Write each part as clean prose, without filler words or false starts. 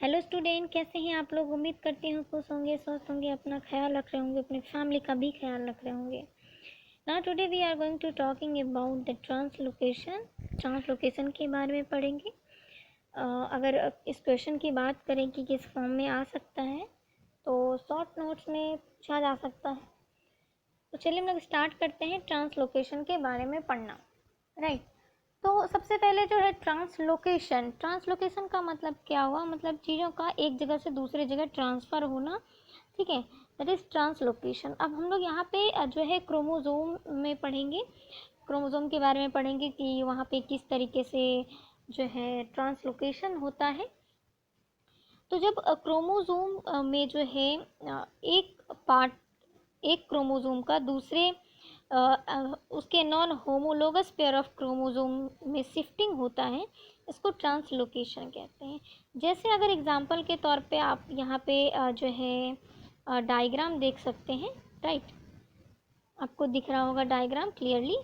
Hello student, कैसे हैं आप लोग। उम्मीद करती हूँ खुश होंगे, स्वस्थ होंगे, अपना ख्याल रख रहे होंगे, अपनी फैमिली का भी ख्याल रख रहे होंगे। Now today we are going to talking about the translocation. Translocation के बारे में पढ़ेंगे। अगर इस क्वेश्चन की बात करें कि किस फॉर्म में आ सकता है तो शॉर्ट नोट्स में पूछा जा सकता है। तो चलिए हम लोग स्टार्ट करते हैं ट्रांसलोकेशन के बारे में पढ़ना। राइट, तो सबसे पहले जो है ट्रांसलोकेशन। ट्रांसलोकेशन का मतलब क्या हुआ, मतलब चीज़ों का एक जगह से दूसरे जगह ट्रांसफ़र होना। ठीक है, दैट इज़ ट्रांसलोकेशन। अब हम लोग यहाँ पे जो है क्रोमोज़ोम में पढ़ेंगे, क्रोमोज़ोम के बारे में पढ़ेंगे कि वहाँ पे किस तरीके से जो है ट्रांसलोकेशन होता है। तो जब क्रोमोज़ोम में जो है एक क्रोमोज़ोम का दूसरे उसके non homologous pair of chromosome में शिफ्टिंग होता है, इसको ट्रांसलोकेशन कहते हैं। जैसे अगर एग्जांपल के तौर पे आप यहाँ पे जो है डायग्राम देख सकते हैं। राइट, आपको दिख रहा होगा डायग्राम क्लियरली।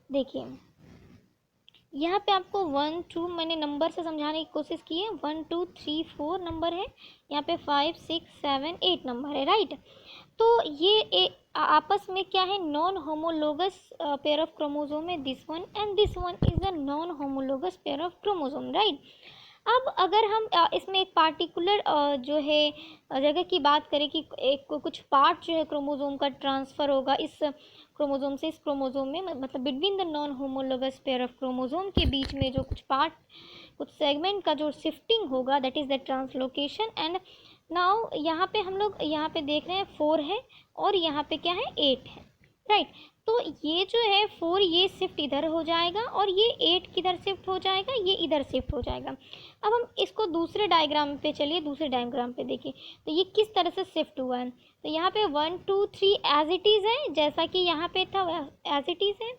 देखिए यहाँ पे आपको 1 2 मैंने नंबर से समझाने की कोशिश की है। 1 2 3 4 नंबर है, यहाँ पे 5 6 7 8 नंबर है। राइट, तो ये आपस में क्या है, non homologous pair of chromosome है। This one and this one is the non homologous pair of chromosome. Right, अब अगर हम इसमें एक पार्टिकुलर जो है जगह की बात करें कि एक कुछ पार्ट जो है क्रोमोसोम का ट्रांसफ़र होगा इस क्रोमोसोम से इस क्रोमोसोम में, मतलब between the non homologous pair of chromosome के बीच में जो कुछ पार्ट, कुछ सेगमेंट का जो शिफ्टिंग होगा, that is the translocation. And now यहाँ पे हम लोग यहाँ पे देख रहे हैं 4 है और यहाँ पे क्या है 8 है। राइट, तो ये जो है 4 ये शिफ्ट इधर हो जाएगा और ये 8 किधर शिफ्ट हो जाएगा, ये इधर शिफ्ट हो जाएगा। अब हम इसको दूसरे डायग्राम पे चलिए, दूसरे डायग्राम पे देखिए तो ये किस तरह से शिफ्ट हुआ है। तो यहाँ पे 1 2 3 एज इट इज़ है, जैसा कि यहाँ पे था एज इट इज़ है।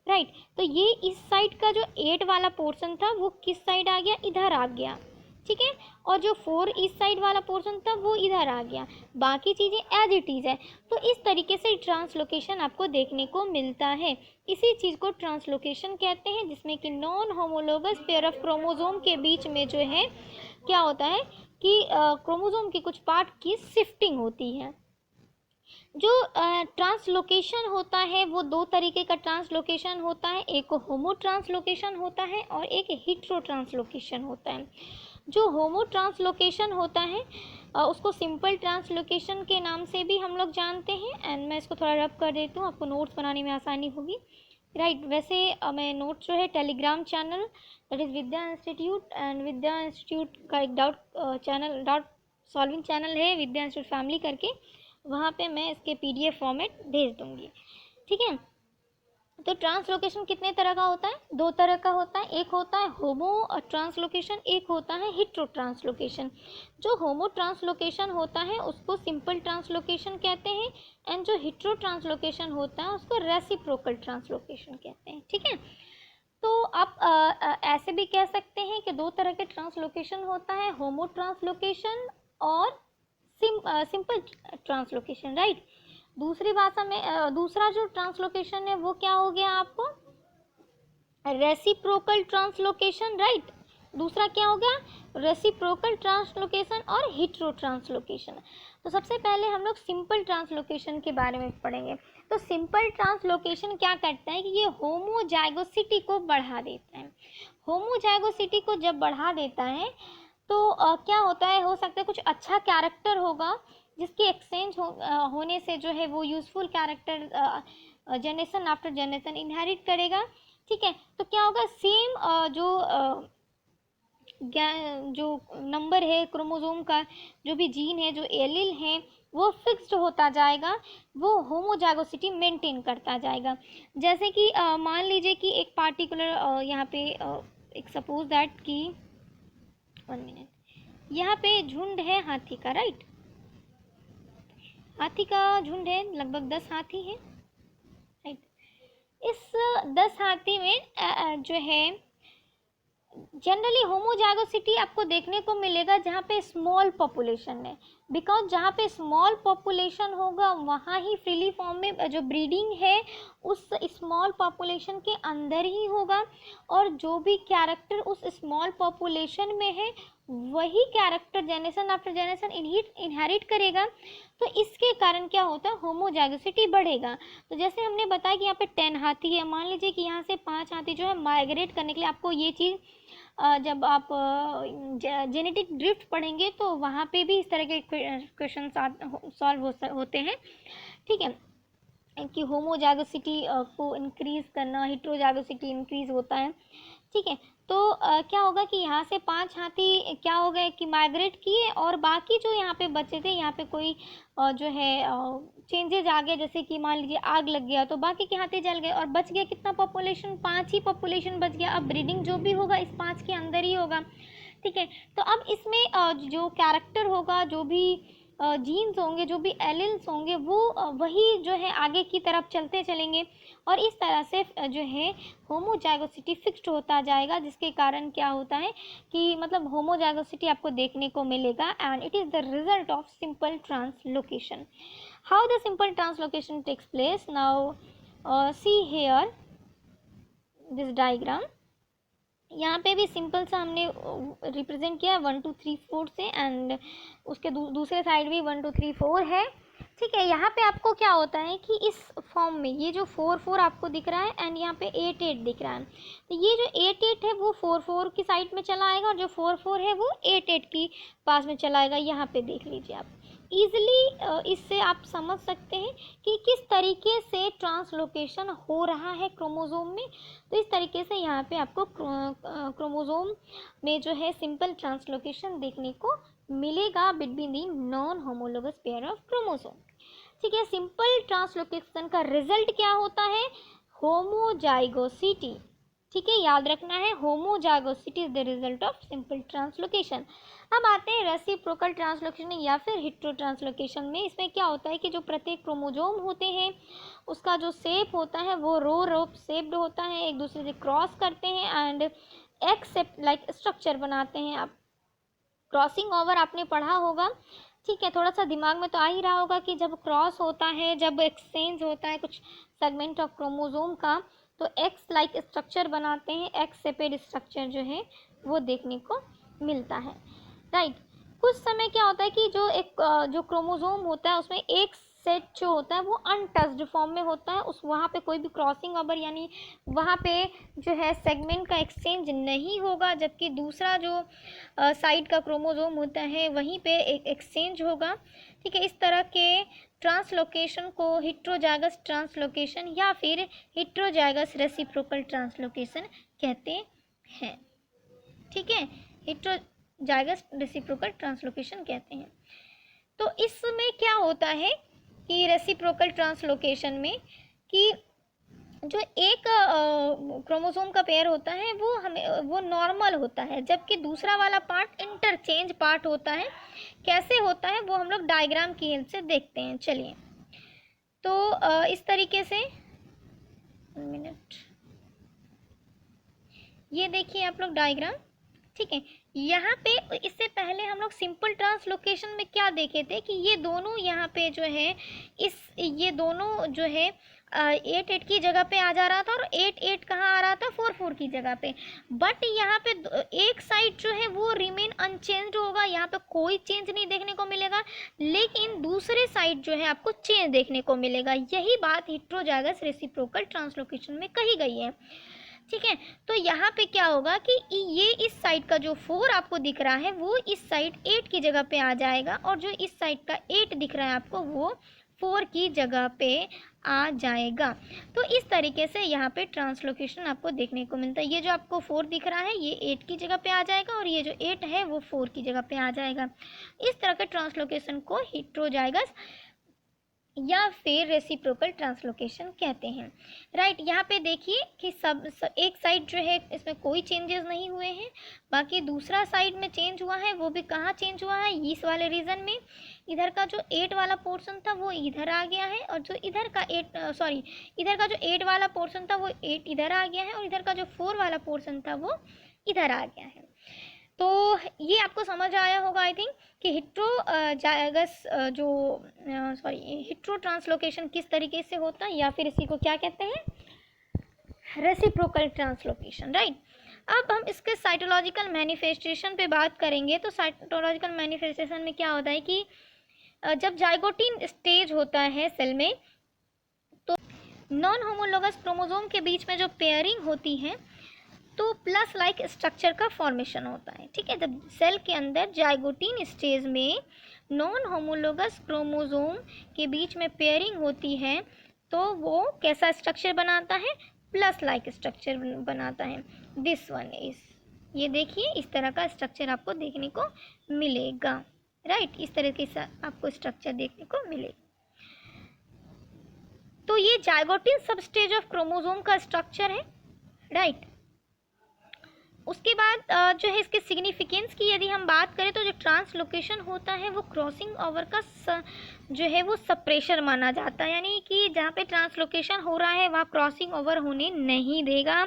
राइट, तो ये इस साइड का जो 8 वाला पोर्शन था वो किस साइड आ गया, इधर आ गया। ठीक है, और जो 4 इस साइड वाला पोर्शन था वो इधर आ गया, बाकी चीज़ें एज इट इज़ है। तो इस तरीके से ट्रांसलोकेशन आपको देखने को मिलता है। इसी चीज़ को ट्रांसलोकेशन कहते हैं, जिसमें कि non homologous pair of chromosome के बीच में जो है क्या होता है कि क्रोमोसोम के कुछ पार्ट की शिफ्टिंग होती है। जो ट्रांसलोकेशन होता है वो दो तरीके का ट्रांसलोकेशन होता है, एक होमो ट्रांसलोकेशन होता है और एक हिट्रो ट्रांसलोकेशन होता है। जो होमो ट्रांसलोकेशन होता है उसको सिंपल ट्रांसलोकेशन के नाम से भी हम लोग जानते हैं। एंड मैं इसको थोड़ा रब कर देती हूँ, आपको नोट्स बनाने में आसानी होगी। राइट, वैसे मैं नोट्स जो है Telegram channel that is Vidya institute, and Vidya institute का एक डाउट सॉल्विंग चैनल है विद्या इंस्टीट्यूट फैमिली करके, वहाँ पे मैं इसके PDF फॉर्मेट भेज दूँगी। ठीक है, तो ट्रांसलोकेशन कितने तरह का होता है, दो तरह का होता है। एक होता है होमो ट्रांसलोकेशन, एक होता है हिट्रो ट्रांसलोकेशन। जो होमो ट्रांसलोकेशन होता है उसको सिंपल ट्रांसलोकेशन कहते हैं, एंड जो हिट्रो ट्रांसलोकेशन होता है उसको रेसिप्रोकल ट्रांसलोकेशन कहते हैं। ठीक है, तो आप ऐसे भी कह सकते हैं कि दो तरह के ट्रांसलोकेशन होता है, होमो ट्रांसलोकेशन और सिंपल ट्रांसलोकेशन। राइट, दूसरी भाषा में दूसरा जो ट्रांसलोकेशन है वो क्या हो गया आपको, रेसिप्रोकल ट्रांसलोकेशन। राइट, दूसरा क्या हो गया, रेसिप्रोकल ट्रांसलोकेशन और हिट्रो ट्रांसलोकेशन। तो सबसे पहले हम लोग सिंपल ट्रांसलोकेशन के बारे में पढ़ेंगे। तो सिंपल ट्रांसलोकेशन क्या करता है कि ये होमोजाइगोसिटी को बढ़ा देता है। होमोजाइगोसिटी को जब बढ़ा देता है तो क्या होता है, हो सकता है कुछ अच्छा कैरेक्टर होगा जिसकी एक्सचेंज होने से जो है वो useful character generation after generation inherit करेगा। ठीक है, तो क्या होगा, सेम जो नंबर है क्रोमोसोम का, जो भी जीन है, जो एलील है, वो फिक्स्ड होता जाएगा, वो होमोजाइगोसिटी मेंटेन करता जाएगा। जैसे कि मान लीजिए कि एक पार्टिकुलर यहाँ पे एक सपोज दैट कि 1 मिनट, यहाँ पे झुंड है हाथी का। राइट, हाथी का झुंड है, लगभग 10 हाथी है। राइट, इस 10 हाथी में जो है जनरली होमोजाइगोसिटी आपको देखने को मिलेगा जहाँ पे स्मॉल पॉपुलेशन है, बिकॉज जहाँ पे स्मॉल पॉपुलेशन होगा वहाँ ही फ्रीली फॉर्म में जो ब्रीडिंग है उस स्मॉल पॉपुलेशन के अंदर ही होगा, और जो भी कैरेक्टर उस स्मॉल पॉपुलेशन में है वही character generation after generation inherit करेगा। तो इसके कारण क्या होता है, होमोजाइगोसिटी बढ़ेगा। तो जैसे हमने बताया कि यहाँ पे 10 हाथी है, मान लीजिए कि यहाँ से 5 हाथी जो है माइग्रेट करने के लिए, आपको ये चीज़ जब आप जेनेटिक ड्रिफ्ट पढ़ेंगे तो वहाँ पे भी इस तरह के क्वेश्चन सॉल्व होते हैं, ठीक है, कि होमोजाइगोसिटी को इंक्रीज करना, हेटेरोजाइगोसिटी इंक्रीज होता है, ठीक है। तो क्या होगा कि यहाँ से 5 हाथी क्या हो गए कि माइग्रेट किए, और बाकी जो यहाँ पे बचे थे, यहाँ पे कोई जो है चेंजेज आ गए, जैसे कि मान लीजिए आग लग गया तो बाकी के हाथी जल गए, और बच गया कितना पॉपुलेशन, 5 ही पॉपुलेशन बच गया। अब ब्रीडिंग जो भी होगा इस 5 के अंदर ही होगा, ठीक है। तो अब इसमें जो कैरेक्टर होगा, जो भी जीन्स होंगे, जो भी एलिल्स होंगे, वो वही जो है आगे की तरफ चलते चलेंगे, और इस तरह से जो है होमोजाइगोसिटी फिक्स्ड होता जाएगा, जिसके कारण क्या होता है कि मतलब होमोजाइगोसिटी आपको देखने को मिलेगा, and it is the result of simple translocation. How the simple translocation takes place, now see here this diagram. यहाँ पे भी सिंपल सा हमने रिप्रेजेंट किया 1 2 3 4 से, एंड उसके दूसरे साइड भी 1 2 3 4 है, ठीक है। यहाँ पे आपको क्या होता है कि इस फॉर्म में ये जो 4 4 आपको दिख रहा है, एंड यहाँ पे 8 8 दिख रहा है, तो ये जो 8 8 है वो 4 4 की साइड में चला आएगा, और जो 4 4 है वो 8 8 की पास में चला आएगा। यहाँ पे देख लीजिए आप ईजिली, इससे आप समझ सकते हैं कि किस तरीके से ट्रांसलोकेशन हो रहा है क्रोमोसोम में। तो इस तरीके से यहाँ पे आपको क्रोमोसोम में जो है सिंपल ट्रांसलोकेशन देखने को मिलेगा between the non homologous pair of chromosome, ठीक है। सिंपल ट्रांसलोकेशन का रिजल्ट क्या होता है, होमोजाइगोसिटी, ठीक है, याद रखना है, homozygosity is the result of simple translocation. अब आते हैं रेसिप्रोकल ट्रांसलोकेशन या फिर हेटेरो ट्रांसलोकेशन में। इसमें क्या होता है कि जो प्रत्येक क्रोमोसोम होते हैं उसका जो शेप होता है वो रो शेप्ड होता है, एक दूसरे से क्रॉस करते हैं, एंड एक्स लाइक स्ट्रक्चर बनाते हैं। आप क्रॉसिंग ओवर आपने पढ़ा होगा, ठीक है, थोड़ा सा दिमाग में तो आ ही रहा होगा कि जब क्रॉस होता है, जब एक्सचेंज होता है कुछ सेगमेंट ऑफ क्रोमोसोम का, तो एक्स लाइक स्ट्रक्चर बनाते हैं, एक्स सेपेड स्ट्रक्चर जो है वो देखने को मिलता है, राइट। कुछ समय क्या होता है कि जो क्रोमोसोम होता है उसमें एक सेट जो होता है वो अनटच्ड फॉर्म में होता है, उस वहाँ पे कोई भी क्रॉसिंग ओवर यानी वहाँ पे जो है सेगमेंट का एक्सचेंज नहीं होगा, जबकि दूसरा जो साइड का क्रोमोसोम होता है वहीं पे एक एक्सचेंज होगा, ठीक है। इस तरह के ट्रांसलोकेशन को हेटेरोजाइगस ट्रांसलोकेशन या फिर हेटेरोजाइगस रेसिप्रोकल ट्रांसलोकेशन कहते हैं, ठीक है, हेटेरोजाइगस रेसिप्रोकल ट्रांसलोकेशन कहते हैं। तो इसमें क्या होता है कि रेसिप्रोकल ट्रांसलोकेशन में कि जो एक क्रोमोसोम का पेयर होता है वो नॉर्मल होता है, जबकि दूसरा वाला पार्ट इंटरचेंज पार्ट होता है। कैसे होता है वो हम लोग डायग्राम की हेल्प से देखते हैं, चलिए। तो इस तरीके से, 1 मिनट, ये देखिए आप लोग डायग्राम, ठीक है। यहाँ पे इससे पहले हम लोग सिंपल ट्रांसलोकेशन में क्या देखे थे कि ये दोनों यहाँ पे जो है ये दोनों जो है 8 8 की जगह पे आ जा रहा था, और 8 8 कहाँ आ रहा था, 4 4 की जगह पे। बट यहाँ पे एक साइड जो है वो रिमेन अनचेंज्ड होगा, यहाँ पे कोई चेंज नहीं देखने को मिलेगा, लेकिन दूसरे साइड जो है आपको चेंज देखने को मिलेगा। यही बात हेटेरोजाइगस रेसिप्रोकल ट्रांसलोकेशन में कही गई है, ठीक है। तो यहाँ पे क्या होगा कि ये इस साइड का जो 4 आपको दिख रहा है वो इस साइड 8 की जगह पे आ जाएगा, और जो इस साइड का 8 दिख रहा है आपको वो 4 की जगह पे आ जाएगा। तो इस तरीके से यहाँ पे ट्रांसलोकेशन आपको देखने को मिलता है। ये जो आपको 4 दिख रहा है ये 8 की जगह पे आ जाएगा, और ये जो 8 है वो 4 की जगह पे आ जाएगा। इस तरह के ट्रांसलोकेशन को हेटेरोजाइगस या फिर रेसिप्रोकल ट्रांसलोकेशन कहते हैं, राइट। यहाँ पे देखिए कि सब एक साइड जो है इसमें कोई चेंजेस नहीं हुए हैं, बाकी दूसरा साइड में चेंज हुआ है, वो भी कहाँ चेंज हुआ है, इस वाले रीजन में। इधर का जो 8 वाला पोर्शन था वो इधर आ गया है, और जो इधर का इधर का जो 8 वाला पोर्शन था वो 8 इधर आ गया है, और इधर का जो 4 वाला पोर्शन था वो इधर आ गया है। तो ये आपको समझ आया होगा आई थिंक कि जायगस हिट्रो ट्रांसलोकेशन किस तरीके से होता है, या फिर इसी को क्या कहते हैं, रेसिप्रोकल ट्रांसलोकेशन, राइट। अब हम इसके साइटोलॉजिकल मैनिफेस्टेशन पे बात करेंगे। तो साइटोलॉजिकल मैनिफेस्टेशन में क्या होता है कि जब जाइगोटिन स्टेज होता है सेल में, तो नॉन होमोलोगस क्रोमोसोम के बीच में जो पेयरिंग होती है तो प्लस लाइक स्ट्रक्चर का फॉर्मेशन होता है, ठीक है। जब सेल के अंदर जाइगोटिन स्टेज में नॉन होमोलोगस क्रोमोसोम के बीच में पेयरिंग होती है तो वो कैसा स्ट्रक्चर बनाता है, प्लस लाइक स्ट्रक्चर बनाता है। दिस वन इज, ये देखिए इस तरह का स्ट्रक्चर आपको देखने को मिलेगा, राइट। इस तरह के आपको स्ट्रक्चर देखने को मिलेगा। तो ये जाइगोटिन सब स्टेज ऑफ क्रोमोसोम का स्ट्रक्चर है, राइट। उसके बाद जो है इसके सिग्निफिकेंस की यदि हम बात करें तो जो ट्रांसलोकेशन होता है वो क्रॉसिंग ओवर का जो है वो सप्रेशर माना जाता है, यानी कि जहाँ पे ट्रांसलोकेशन हो रहा है वहाँ क्रॉसिंग ओवर होने नहीं देगा।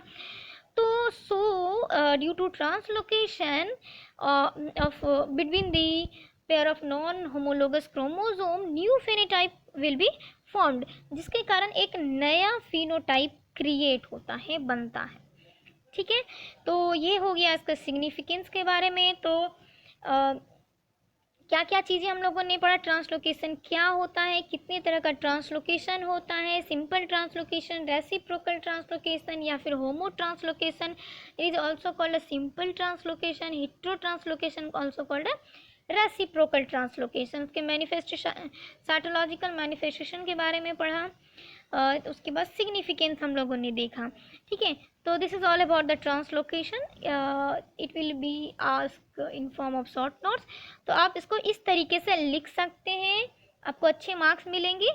तो due to translocation of between the pair of non homologous chromosome new phenotype will be formed, जिसके कारण एक नया फिनोटाइप क्रिएट होता है, बनता है, ठीक है। तो ये हो गया इसका सिग्निफिकेंस के बारे में। तो क्या क्या चीज़ें हम लोगों ने पढ़ा, ट्रांसलोकेशन क्या होता है, कितने तरह का ट्रांसलोकेशन होता है, सिंपल ट्रांसलोकेशन, रेसिप्रोकल ट्रांसलोकेशन या फिर homo translocation is also called a simple translocation, hetero translocation also called a reciprocal translocation. उसके मैनिफेस्टेशन, साइटोलॉजिकल मैनिफेस्टेशन के बारे में पढ़ा, उसके बाद सिग्निफिकेंस हम लोगों ने देखा, ठीक है। तो this is all about the translocation, it will be ask in form of short notes. तो आप इसको इस तरीके से लिख सकते हैं, आपको अच्छे मार्क्स मिलेंगे,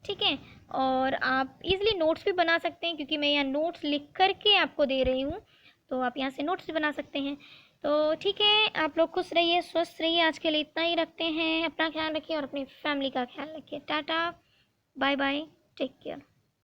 ठीक है। और आप इजीली नोट्स भी बना सकते हैं, क्योंकि मैं यहाँ नोट्स लिख करके आपको दे रही हूँ, तो आप यहाँ से नोट्स भी बना सकते हैं। तो ठीक है, आप लोग खुश रहिए, स्वस्थ रहिए। आज के लिए इतना ही रखते हैं। अपना ख्याल रखिए और अपनी फैमिली का ख्याल रखिए। Tata, bye bye, take care.